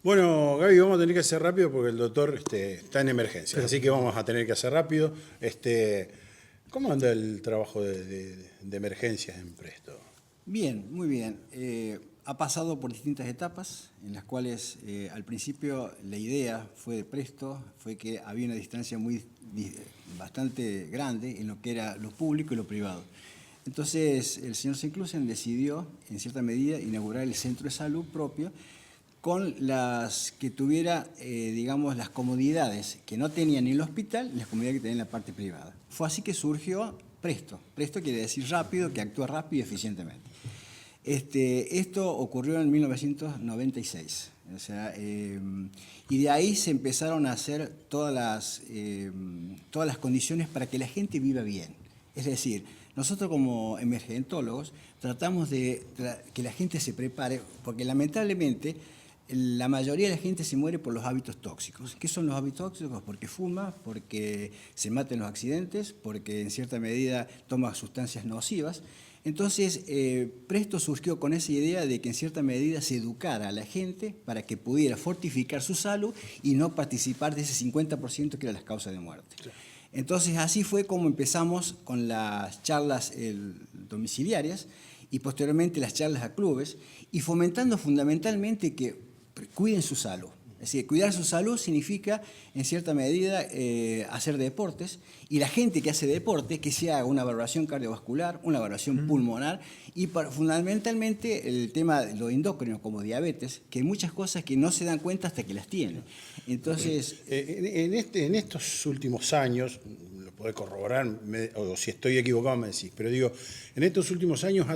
Bueno, Gaby, vamos a tener que hacer rápido porque el doctor está en emergencia, así que vamos a tener que hacer rápido. ¿Cómo anda el trabajo de emergencias en Presto? Bien, muy bien. Ha pasado por distintas etapas en las cuales al principio la idea fue de Presto, fue que había una distancia bastante grande en lo que era lo público y lo privado. Entonces el señor Senclusen decidió, en cierta medida, inaugurar el centro de salud propio con las que tuviera, digamos, las comodidades que no tenía ni el hospital ni las comodidades que tenía en la parte privada. Fue así que surgió Presto. Presto quiere decir rápido, que actúa rápido y eficientemente. Esto ocurrió en 1996. O sea, y de ahí se empezaron a hacer todas las condiciones para que la gente viva bien. Es decir, nosotros como emergentólogos tratamos de que la gente se prepare, porque lamentablemente la mayoría de la gente se muere por los hábitos tóxicos. ¿Qué son los hábitos tóxicos? Porque fuma, porque se mata en los accidentes, porque en cierta medida toma sustancias nocivas. Entonces, Presto surgió con esa idea de que en cierta medida se educara a la gente para que pudiera fortificar su salud y no participar de ese 50% que era las causas de muerte. Sí. Entonces, así fue como empezamos con las charlas domiciliarias y posteriormente las charlas a clubes y fomentando fundamentalmente que cuiden su salud. Es decir, cuidar su salud significa, en cierta medida, hacer deportes, y la gente que hace deporte, que se haga una valoración cardiovascular, una valoración pulmonar, y fundamentalmente el tema de lo endocrino, como diabetes, que hay muchas cosas que no se dan cuenta hasta que las tienen. Entonces, en estos últimos años, lo podés corroborar, o si estoy equivocado me decís, pero digo, en estos últimos años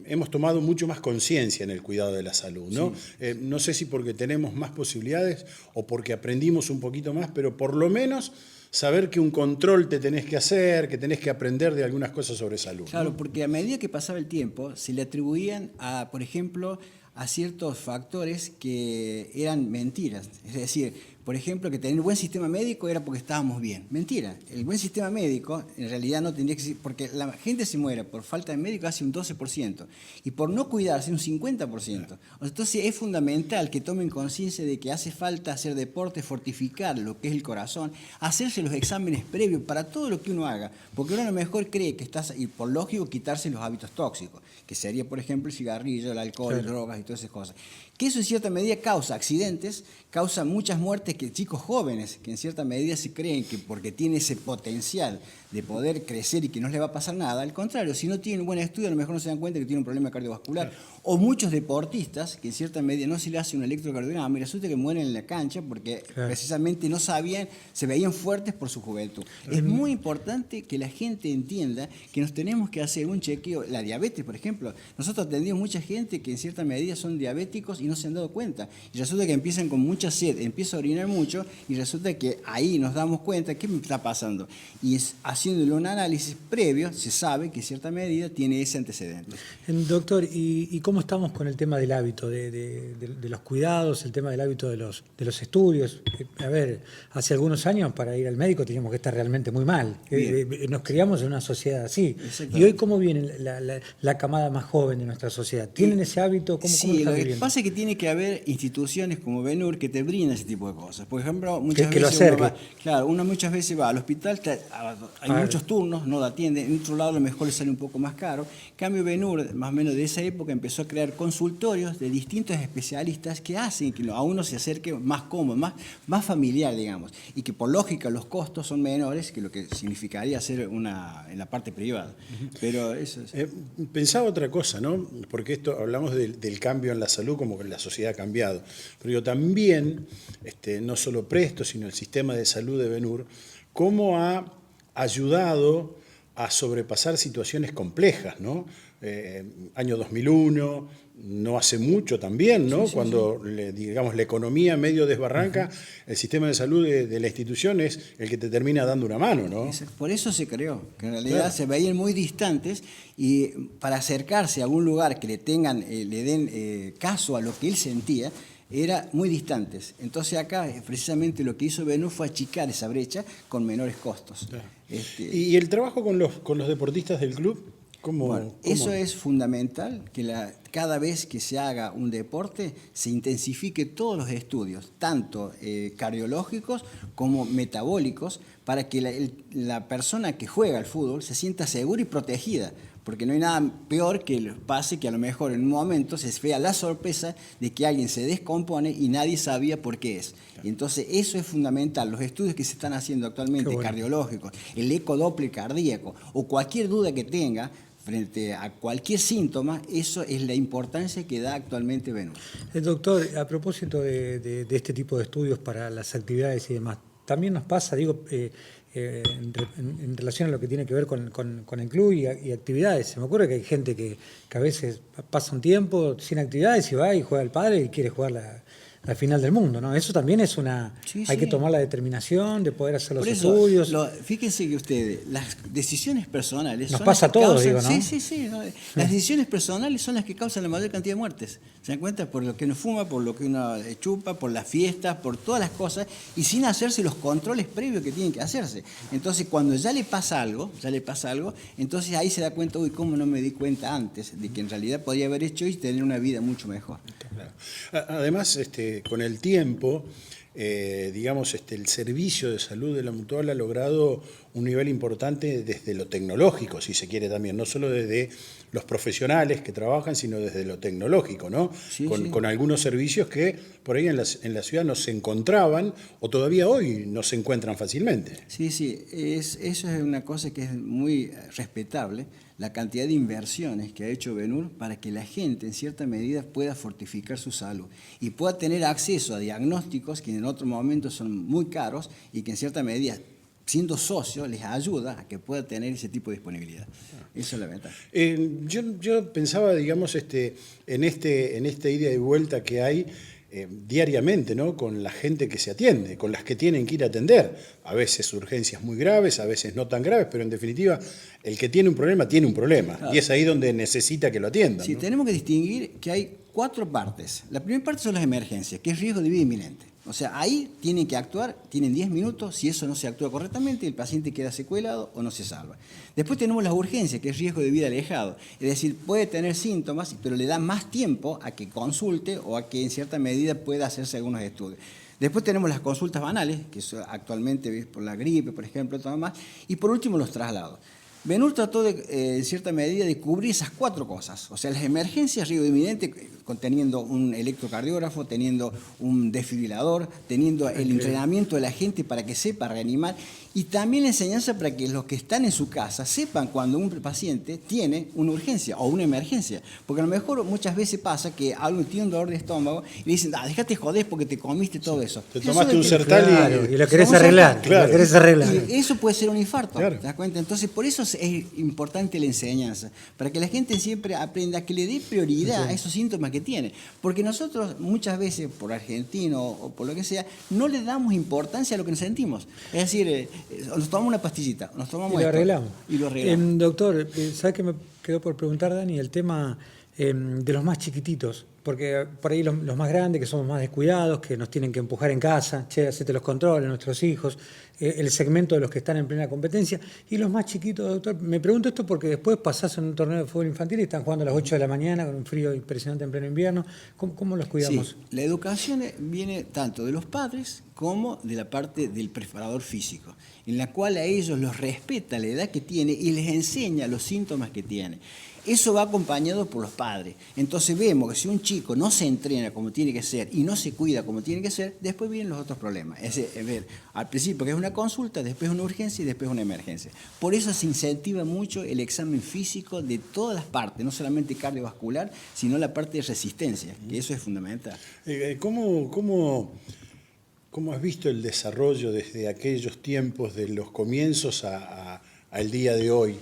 hemos tomado mucho más conciencia en el cuidado de la salud, ¿no? Sí. No sé si porque tenemos más posibilidades o porque aprendimos un poquito más, pero por lo menos saber que un control te tenés que hacer, que tenés que aprender de algunas cosas sobre salud. Claro, ¿no? Porque a medida que pasaba el tiempo, se le atribuían a, por ejemplo, a ciertos factores que eran mentiras. Es decir, por ejemplo, que tener un buen sistema médico era porque estábamos bien. Mentira. El buen sistema médico en realidad no tendría que ser, porque la gente se muere por falta de médico hace un 12% y por no cuidarse un 50%. Entonces es fundamental que tomen conciencia de que hace falta hacer deporte, fortificar lo que es el corazón, hacerse los exámenes previos para todo lo que uno haga, porque uno a lo mejor cree que estás, y por lógico, quitarse los hábitos tóxicos, que sería, por ejemplo, el cigarrillo, el alcohol, claro, drogas y todas esas cosas. Que eso en cierta medida causa accidentes, causa muchas muertes que chicos jóvenes, que en cierta medida se creen que porque tiene ese potencial de poder crecer y que no les va a pasar nada, al contrario, si no tienen un buen estudio a lo mejor no se dan cuenta que tienen un problema cardiovascular. Claro. O muchos deportistas que en cierta medida no se le hace un electrocardiograma y resulta que mueren en la cancha porque claro, precisamente no sabían, se veían fuertes por su juventud. Claro. Es muy importante que la gente entienda que nos tenemos que hacer un chequeo. La diabetes, por ejemplo, nosotros atendimos mucha gente que en cierta medida son diabéticos y no se han dado cuenta. Y resulta que empiezan con mucha sed, empieza a orinar mucho y resulta que ahí nos damos cuenta qué me está pasando. Y haciéndole un análisis previo se sabe que en cierta medida tiene ese antecedente. Doctor, ¿y cómo estamos con el tema del hábito, de los cuidados, el tema del hábito de los estudios? A ver, hace algunos años para ir al médico teníamos que estar realmente muy mal. Nos criamos en una sociedad así. ¿Y hoy cómo viene la camada más joven de nuestra sociedad? ¿Tienen ese hábito? Sí, lo que pasa es que tiene que haber instituciones como BENUR que te brindan ese tipo de cosas. Por ejemplo, muchas veces uno muchas veces va al hospital, hay muchos turnos, no lo atienden, en otro lado a lo mejor le sale un poco más caro. En cambio, BENUR, más o menos de esa época, empezó a crear consultorios de distintos especialistas que hacen que a uno se acerque más cómodo, más familiar, digamos, y que por lógica los costos son menores que lo que significaría hacer en la parte privada. Pero eso es... Pensaba otra cosa, ¿no? Porque esto hablamos del cambio en la salud, como que la sociedad ha cambiado. Pero yo también, no solo Presto, sino el sistema de salud de BENUR, cómo ha ayudado a sobrepasar situaciones complejas, ¿no? Año 2001, no hace mucho también, ¿no? Sí, sí, cuando, sí, digamos, la economía medio desbarranca, el sistema de salud de la institución es el que te termina dando una mano, ¿no? Por eso se creó, que en realidad claro, se veían muy distantes y para acercarse a algún lugar que le den caso a lo que él sentía, eran muy distantes. Entonces acá precisamente lo que hizo BENUR fue achicar esa brecha con menores costos. Claro. ¿Y el trabajo con los deportistas del club? Bueno, eso es fundamental, que cada vez que se haga un deporte se intensifique todos los estudios, tanto cardiológicos como metabólicos, para que la persona que juega al fútbol se sienta segura y protegida. Porque no hay nada peor que pase que a lo mejor en un momento se vea la sorpresa de que alguien se descompone y nadie sabía por qué es. Y entonces eso es fundamental. Los estudios que se están haciendo actualmente, bueno, cardiológicos, el ecodoppler cardíaco o cualquier duda que tenga frente a cualquier síntoma, eso es la importancia que da actualmente Venur. Doctor, a propósito de este tipo de estudios para las actividades y demás, también nos pasa, digo, en relación a lo que tiene que ver con el club y actividades. Se me ocurre que hay gente que a veces pasa un tiempo sin actividades y va y juega al pádel y quiere jugar la final del mundo, ¿no? Eso también es hay que tomar la determinación de poder hacer los estudios. Fíjense que ustedes, las decisiones personales... Nos pasa a todos, digo, ¿no? Sí. ¿no? Las decisiones personales son las que causan la mayor cantidad de muertes. ¿Se dan cuenta? Por lo que uno fuma, por lo que uno chupa, por las fiestas, por todas las cosas, y sin hacerse los controles previos que tienen que hacerse. Entonces, cuando ya le pasa algo, entonces ahí se da cuenta, uy, ¿cómo no me di cuenta antes de que en realidad podía haber hecho y tener una vida mucho mejor? Claro. Además, con el tiempo, digamos, el servicio de salud de la Mutual ha logrado un nivel importante desde lo tecnológico, si se quiere también, no solo desde los profesionales que trabajan, sino desde lo tecnológico, ¿no? Sí. Con algunos servicios que por ahí en la ciudad no se encontraban o todavía hoy no se encuentran fácilmente. Sí, eso es una cosa que es muy respetable, la cantidad de inversiones que ha hecho Venur para que la gente en cierta medida pueda fortificar su salud y pueda tener acceso a diagnósticos que en otros momentos son muy caros y que en cierta medida, siendo socio, les ayuda a que pueda tener ese tipo de disponibilidad. Eso es la ventaja. Yo pensaba, digamos, en esta ida y vuelta que hay diariamente, ¿no? Con la gente que se atiende, con las que tienen que ir a atender. A veces urgencias muy graves, a veces no tan graves, pero en definitiva, el que tiene un problema, tiene un problema. Claro. Y es ahí donde necesita que lo atiendan. Sí, ¿no? Tenemos que distinguir que hay 4 partes. La primera parte son las emergencias, que es riesgo de vida inminente. O sea, ahí tienen que actuar, tienen 10 minutos, si eso no se actúa correctamente, el paciente queda secuelado o no se salva. Después tenemos las urgencias, que es riesgo de vida alejado. Es decir, puede tener síntomas, pero le da más tiempo a que consulte o a que en cierta medida pueda hacerse algunos estudios. Después tenemos las consultas banales, que actualmente por la gripe, por ejemplo, todo más. Y por último, los traslados. Venur trató en cierta medida de cubrir esas 4 cosas, o sea, las emergencias, riesgo inminente, teniendo un electrocardiógrafo, teniendo un desfibrilador, teniendo el entrenamiento de la gente para que sepa reanimar y también la enseñanza para que los que están en su casa sepan cuando un paciente tiene una urgencia o una emergencia, porque a lo mejor muchas veces pasa que alguien tiene un dolor de estómago y le dicen, déjate joder porque te comiste todo eso. Te tomaste un Sertal y lo querés arreglar. Claro. Lo querés arreglar. Y eso puede ser un infarto, claro. ¿te das cuenta? Entonces, por eso es importante la enseñanza, para que la gente siempre aprenda que le dé prioridad a esos síntomas que tiene. Porque nosotros muchas veces, por argentino o por lo que sea, no le damos importancia a lo que nos sentimos. Es decir, nos tomamos una pastillita, nos tomamos y lo arreglamos. Y lo arreglamos. Doctor, ¿sabe qué me quedó por preguntar, Dani? El tema de los más chiquititos. Porque por ahí los más grandes, que somos más descuidados, que nos tienen que empujar en casa, hacete los controles, nuestros hijos, el segmento de los que están en plena competencia, y los más chiquitos, doctor, me pregunto esto porque después pasás en un torneo de fútbol infantil y están jugando a las 8 de la mañana con un frío impresionante en pleno invierno. ¿Cómo los cuidamos? Sí, la educación viene tanto de los padres como de la parte del preparador físico, en la cual a ellos los respeta la edad que tiene y les enseña los síntomas que tiene. Eso va acompañado por los padres. Entonces vemos que si un chico no se entrena como tiene que ser y no se cuida como tiene que ser, después vienen los otros problemas. Es ver, al principio que es una consulta, después una urgencia y después una emergencia. Por eso se incentiva mucho el examen físico de todas las partes, no solamente cardiovascular, sino la parte de resistencia, que eso es fundamental. ¿Cómo has visto el desarrollo desde aquellos tiempos de los comienzos al día de hoy?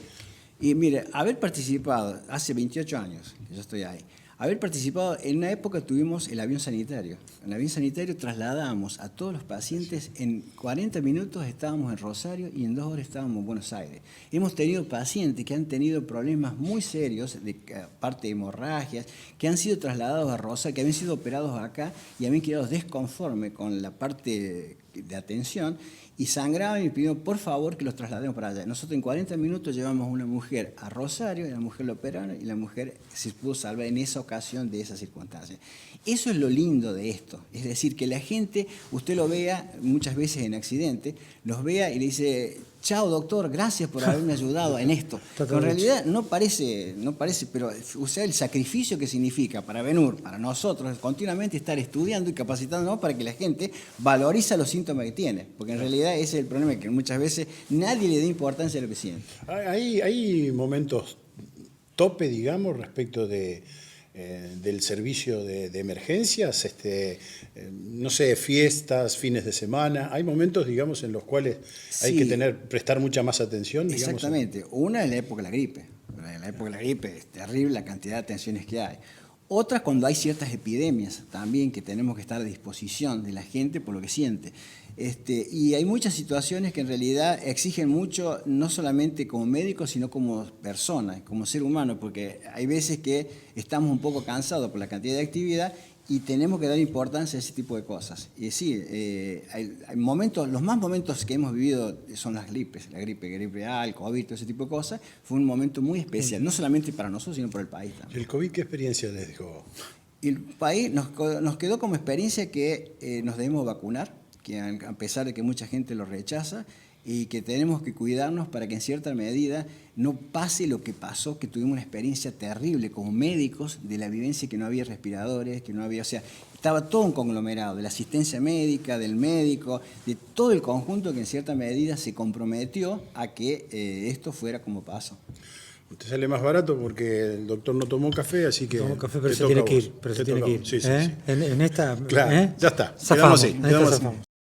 Y mire, haber participado, hace 28 años que yo estoy ahí, haber participado, en una época tuvimos el avión sanitario. En el avión sanitario trasladamos a todos los pacientes, en 40 minutos estábamos en Rosario y en 2 horas estábamos en Buenos Aires. Hemos tenido pacientes que han tenido problemas muy serios, de parte de hemorragias, que han sido trasladados a Rosario, que habían sido operados acá y habían quedado desconformes con la parte de atención, y sangraban y pidieron por favor que los traslademos para allá. Nosotros en 40 minutos llevamos a una mujer a Rosario, y la mujer lo operaron y la mujer se pudo salvar en esa ocasión de esa circunstancia. Eso es lo lindo de esto, es decir, que la gente, usted lo vea muchas veces en accidente, los vea y le dice, chao doctor, gracias por haberme ayudado en esto. Pero en realidad no parece, pero o sea, el sacrificio que significa para Benur, para nosotros, es continuamente estar estudiando y capacitándonos para que la gente valoriza los síntomas que tiene, porque en realidad ese es el problema, que muchas veces nadie le da importancia a lo que siente. Hay momentos tope, digamos, respecto del servicio de emergencias, no sé, fiestas, fines de semana. Hay momentos, digamos, en los cuales hay que prestar mucha más atención. Digamos. Exactamente. Una es la época de la gripe. En la época de la gripe es terrible la cantidad de atenciones que hay. Otra cuando hay ciertas epidemias también que tenemos que estar a disposición de la gente por lo que siente. Y hay muchas situaciones que en realidad exigen mucho, no solamente como médicos, sino como persona, como ser humano, porque hay veces que estamos un poco cansados por la cantidad de actividad y tenemos que dar importancia a ese tipo de cosas. Y sí, hay momentos, los más momentos que hemos vivido son las gripes, la gripe A, el COVID, todo ese tipo de cosas. Fue un momento muy especial, no solamente para nosotros, sino para el país también. ¿El COVID qué experiencia les dejó? El país nos quedó como experiencia que nos debemos vacunar, que a pesar de que mucha gente lo rechaza, y que tenemos que cuidarnos para que en cierta medida no pase lo que pasó, que tuvimos una experiencia terrible como médicos de la vivencia, que no había respiradores, que no había, o sea, estaba todo un conglomerado de la asistencia médica, del médico, de todo el conjunto que en cierta medida se comprometió a que esto fuera como pasó. Usted sale más barato porque el doctor no tomó café, así que... Tomó café, pero se tiene que ir. Sí, sí. En esta... Claro, ya está. Zafamos, Quedamos así.